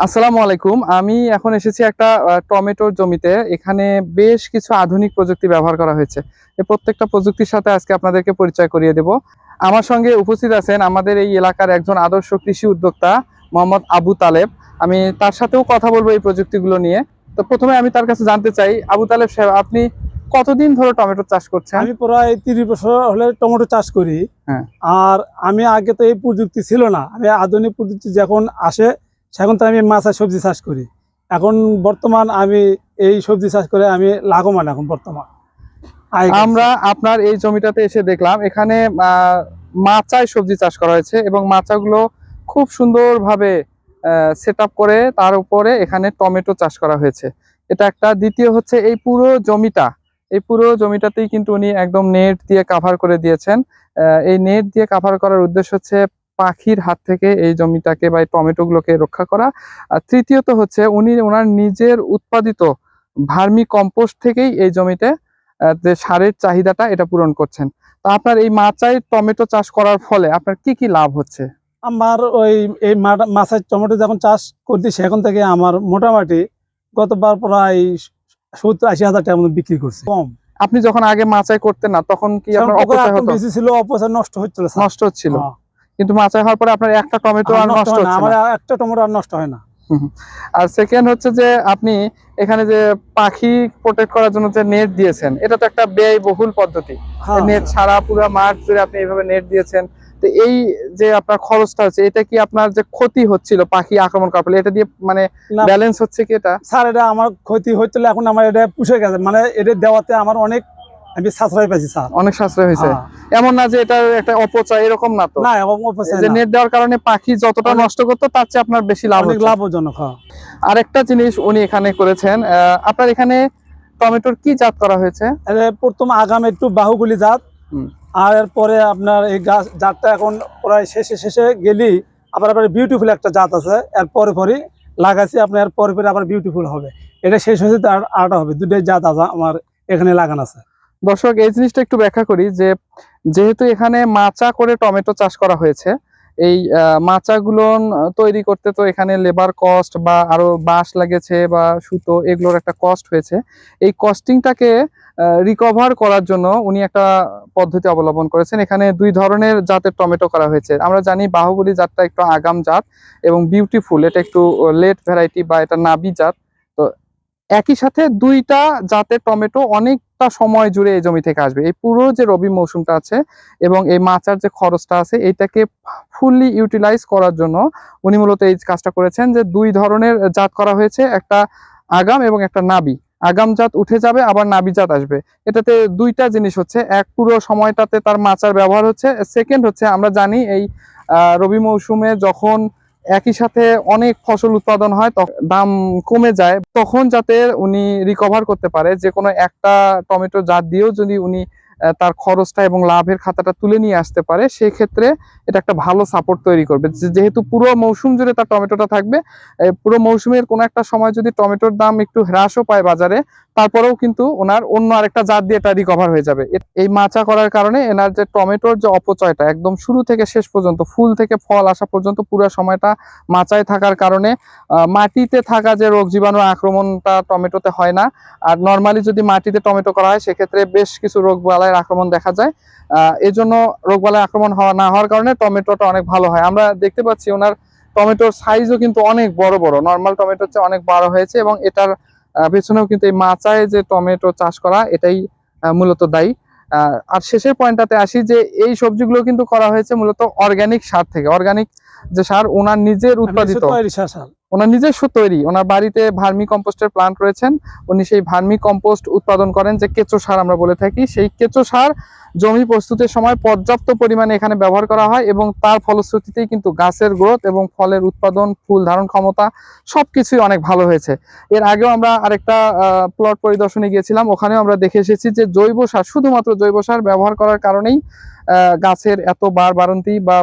আসসালামু আলাইকুম। আমি এখন এসেছি একটা টমেটোর জমিতে। এখানে বেশ কিছু আধুনিক প্রযুক্তি ব্যবহার করা হয়েছে। এই প্রত্যেকটা প্রযুক্তির সাথে আজকে আপনাদেরকে পরিচয় করিয়ে দেব। আমার সঙ্গে উপস্থিত আছেন আমাদের এই এলাকার একজন আদর্শ কৃষি উদ্যোক্তা মোহাম্মদ আবু তালেব। আমি তার সাথেও কথা বলবো এই প্রযুক্তিগুলো নিয়ে। তো প্রথমে আমি তার কাছে জানতে চাই, আবু তালেব সাহেব, আপনি কতদিন ধরে টমেটো চাষ করছেন? আমি প্রায় 30 বছর হলে টমেটো চাষ করি। হ্যাঁ। আর আমি আগে তো এই প্রযুক্তি ছিল না, আমি আধুনিক প্রযুক্তি যখন আসে সেখন তো আমি মাছ আর সবজি চাষ করি। এখন বর্তমান আমি এই সবজি চাষ করে আমি লাভবান এখন বর্তমান আমরা আপনার এই জমিটাতে এসে দেখলাম এখানে মাচায় সবজি চাষ করা হয়েছে এবং মাচাগুলো খুব সুন্দরভাবে সেট আপ করে তার উপরে এখানে টমেটো চাষ করা হয়েছে। এটা একটা। দ্বিতীয় হচ্ছে এই পুরো জমিটাতেই কিন্তু উনি একদম নেট দিয়ে কাভার করে দিয়েছেন। এই নেট দিয়ে কাভার করার উদ্দেশ্য হচ্ছে পাখির হাত থেকে এই জমিটাকে বা এই টমেটোগুলোকে রক্ষা করা। আর তৃতীয়ত হচ্ছে উনি ওনার নিজের উৎপাদিত ভার্মি কম্পোস্ট থেকেই এই জমিতে যে সারের চাহিদাটা এটা পূরণ করছেন। তো আপনার এই মাচায় টমেটো চাষ করার ফলে আপনার কি কি লাভ হচ্ছে? আমার ওই এই মাছের টমেটো যখন চাষ করছি সেখান থেকে আমার মোটামুটি গতবার প্রায় 70-80 হাজার টাকার মতো বিক্রি করছি। কম। আপনি যখন আগে মাচায় করতেন না তখন কি আপনার অপচয় হতো? বেশি ছিল, অপচয় নষ্ট হচ্ছিল, নষ্ট হচ্ছিল। কিন্তু মাচায় হওয়ার পরে আপনার একটা টমেটো আর নষ্ট হয় না, হচ্ছে আমার না। একটা টমেটো আর নষ্ট হয় না। আর সেকেন্ড হচ্ছে যে আপনি এখানে যে পাখি প্রোটেক্ট করার জন্য যে নেট দিয়েছেন, এটা তো একটা ব্যয়বহুল পদ্ধতি। নেট ছাড়া পুরো মাঠ জুড়ে আপনি এইভাবে নেট দিয়েছেন। তো এই যে আপনার খরচটা হচ্ছে, এটা কি আপনার যে ক্ষতি হচ্ছিল পাখি আক্রমণ করার ফলে, এটা দিয়ে মানে ব্যালেন্স হচ্ছে কি? এটা স্যার, এটা আমার ক্ষতি হচ্ছিল, এখন আমার এটা পুষে গেছে, মানে এটা দেওয়াতে আমার অনেক আমি সাশ্রয় পাইছি স্যার। অনেক সাশ্রয় হয়েছে। এমন না যে এটা একটা অপচয়, এরকম না তো? না, অপচয় যে না। নেট দেওয়ার কারণে পাখি যতটা নষ্ট করতো তার চেয়ে আপনার বেশি লাভ অনেক হচ্ছে। লাভজনক। আরেকটা জিনিস উনি এখানে করেছেন, আপনার এখানে টমেটোর কি জাত করা হয়েছে? প্রথম আগাম একটু বাহুগুলি জাত, আর এরপরে আপনার এই গাছ জাতটা এখন প্রায় শেষে গেলেই আবার বিউটিফুল একটা জাত আছে, এর পরে পরে লাগাইছি আপনার, পরে পরে আবার বিউটিফুল হবে। এটা শেষ হয়েছে, তার আরটা হবে। দুটোই জাত আছে আমার এখানে লাগানো আছে। দর্শক, এই জিনিসটা একটু ব্যাখ্যা করি যে যেহেতু এখানে মাচা করে টমেটো চাষ করা হয়েছে, এই মাচাগুলো তৈরি করতে তো এখানে লেবার কস্ট বা আরো বাঁশ লাগেছে বা সুতো, এগুলোর একটা কস্ট হয়েছে। এই কস্টিংটাকে রিকভার করার জন্য উনি একটা পদ্ধতি অবলম্বন করেছেন। এখানে দুই ধরনের জাতের টমেটো করা হয়েছে। আমরা জানি বাহুবলী জাতটা একটু আগাম জাত এবং বিউটিফুল এটা একটু লেট ভ্যারাইটি বা এটা নাবি জাত। তো একই সাথে দুইটা জাতের টমেটো অনেকটা সময় জুড়ে এই জমি থেকে আসবে। এই পুরো যে রবি মৌসুমটা আছে এবং এই মাচার যে খরচটা আছে, এটাকে ফুললি ইউটিলাইজ করার জন্য উনি মূলত এই কাজটা করেছেন যে দুই ধরনের জাত করা হয়েছে, একটা আগাম এবং একটা নাবি। আগাম জাত উঠে যাবে, আবার নাবি জাত আসবে। এটাতে দুইটা জিনিস হচ্ছে, এক পুরো সময়টাতে তার মাচার ব্যবহার হচ্ছে, সেকেন্ড হচ্ছে আমরা জানি এই রবি মৌসুমে যখন একই সাথে অনেক ফসল উৎপাদন হয় তখন দাম কমে যায়, তখন যাতে উনি রিকভার করতে পারে যে কোনো একটা টমেটো জাত দিয়েও যদি উনি তার খরচটা এবং লাভের খাতাটা তুলে নিয়ে আসতে পারে, সেই ক্ষেত্রে এটা একটা ভালো সাপোর্ট তৈরি করবে। যেহেতু পুরো মৌসুম জুড়ে তার টমেটোটা থাকবে, পুরো মৌসুমের কোনো একটা সময় যদি টমেটোর দাম একটু হ্রাসও পায় বাজারে, তারপরেও কিন্তু ওনার অন্য আরেকটা জাত দিয়ে এটা রিকভার হয়ে যাবে। এই মাচা করার কারণে এনার যে টমেটোর যে অপচয়টা একদম শুরু থেকে শেষ পর্যন্ত, ফুল থেকে ফল আসা পর্যন্ত পুরো সময়টা মাচায় থাকার কারণে মাটিতে থাকা যে রোগ জীবাণু আক্রমণটা টমেটোতে হয় না। আর নর্মালি যদি মাটিতে টমেটো করা হয় সেক্ষেত্রে বেশ কিছু রোগ বালাইয়ের আক্রমণ দেখা যায়। এজন্য রোগ বালাইয়ের আক্রমণ না হওয়ার কারণে টমেটোটা অনেক ভালো হয়। আমরা দেখতে পাচ্ছি ওনার টমেটোর সাইজও কিন্তু অনেক বড় বড়, নর্মাল টমেটোর চেয়ে অনেক বড় হয়েছে এবং এটার পেছনেও কিন্তু এই মাচায় যে টমেটো চাষ করা এটাই মূলত দায়ী। আর শেষের পয়েন্টটাতে আসি যে এই সবজিগুলো কিন্তু করা হয়েছে মূলত অর্গানিক সার থেকে। অর্গানিক যে সার ওনার নিজের উৎপাদিত, ওনার নিজস্ব তৈরি, ওনার বাড়িতে ভার্মি কম্পোস্টের প্লান্ট রয়েছেন। উনি সেই ভার্মি কম্পোস্ট উৎপাদন করেন, যে কেঁচো সার আমরা বলে থাকি। সেই কেঁচো সার জমি প্রস্তুতের সময় পর্যাপ্ত পরিমাণে এখানে ব্যবহার করা হয় এবং তার ফলশ্রুতিতেই কিন্তু গাছের গ্রোথ এবং ফলের উৎপাদন, ফুল ধারণ ক্ষমতা সবকিছুই অনেক ভালো হয়েছে। এর আগেও আমরা আরেকটা প্লট পরিদর্শনে গিয়েছিলাম, ওখানেও আমরা দেখে এসেছি যে জৈব সার, শুধুমাত্র জৈব সার ব্যবহার করার কারণেই গাছের এত বাড়বাড়ন্তি বা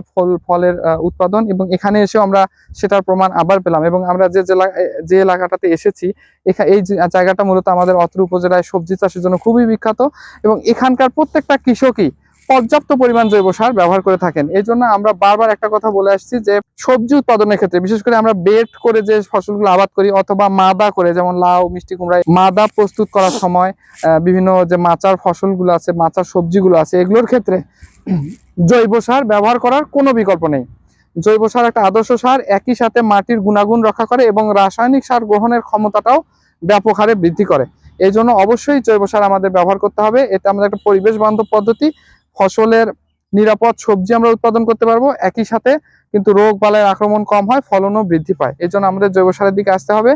ফলের উৎপাদন, এবং এখানে এসেও আমরা সেটার প্রমাণ আবার পেলাম। এবং আমরা যে এলাকাটাতে এসেছি, এই জায়গাটা মূলত আমাদের অত্র উপজেলায় সবজি চাষের জন্য খুবই বিখ্যাত এবং এখানকার প্রত্যেকটা কৃষকই পর্যাপ্ত পরিমাণ জৈব সার ব্যবহার করে থাকেন। এই জন্য আমরা বারবার একটা কথা বলে আসছি যে সবজি উৎপাদনের ক্ষেত্রে বিশেষ করে আমরা বেড করে যে ফসলগুলো আবাদ করি অথবা মাদা করে, যেমন লাউ, মিষ্টি কুমড়া, মাদা প্রস্তুত করার সময় বিভিন্ন যে মাচার ফসলগুলো আছে, মাচার সবজিগুলো আছে, এগুলোর ক্ষেত্রে জৈব সার ব্যবহার করার কোনো বিকল্প নেই। জৈব সার একটা আদর্শ সার, একই সাথে মাটির গুণাগুণ রক্ষা করে এবং রাসায়নিক সার গ্রহণের ক্ষমতাটাও ব্যাপক হারে বৃদ্ধি করে। এই জন্য অবশ্যই জৈব সার আমাদের ব্যবহার করতে হবে। এটা আমাদের একটা পরিবেশ বান্ধব পদ্ধতি, ফসলের নিরাপদ সবজি আমরা উৎপাদন করতে পারবো, একই সাথে কিন্তু রোগ বালাইয়ের আক্রমণ কম হয়, ফলনও বৃদ্ধি পায়। এই জন্য আমাদের জৈব সারের দিকে আসতে হবে।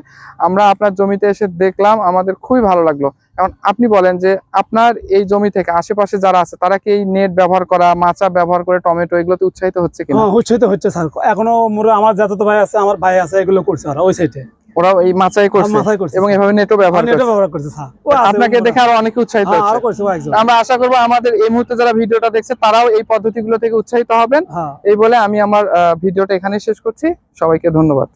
আমরা আপনার জমিতে এসে দেখলাম, আমাদের খুবই ভালো লাগলো। এখন আপনি বলেন যে আপনার এই জমি থেকে আশেপাশে যারা আছে তারা কি এই নেট ব্যবহার করা, মাচা ব্যবহার করে টমেটো এগুলোতে উৎসাহিত হচ্ছে কিনা? হ্যাঁ, হচ্ছে স্যার। এখনো আমার যাতে ভাই আছে, আমার ভাই আছে, এগুলো করছে ওরা ওই সাইডে, ওরা এই মাচাই করছে মাথায় করছে এবং এভাবে নেটও ব্যবহার করছে। ব্যবহার করছে স্যার। আপনাকে দেখে আরো অনেকে উৎসাহিত আরো হচ্ছে। করছে একজন। আমরা আশা করবো আমাদের এই মুহূর্তে যারা ভিডিওটা দেখছে তারাও এই পদ্ধতিগুলো থেকে উৎসাহিত হবেন। হ্যাঁ। এই বলে আমি আমার ভিডিওটা এখানেই শেষ করছি। সবাইকে ধন্যবাদ।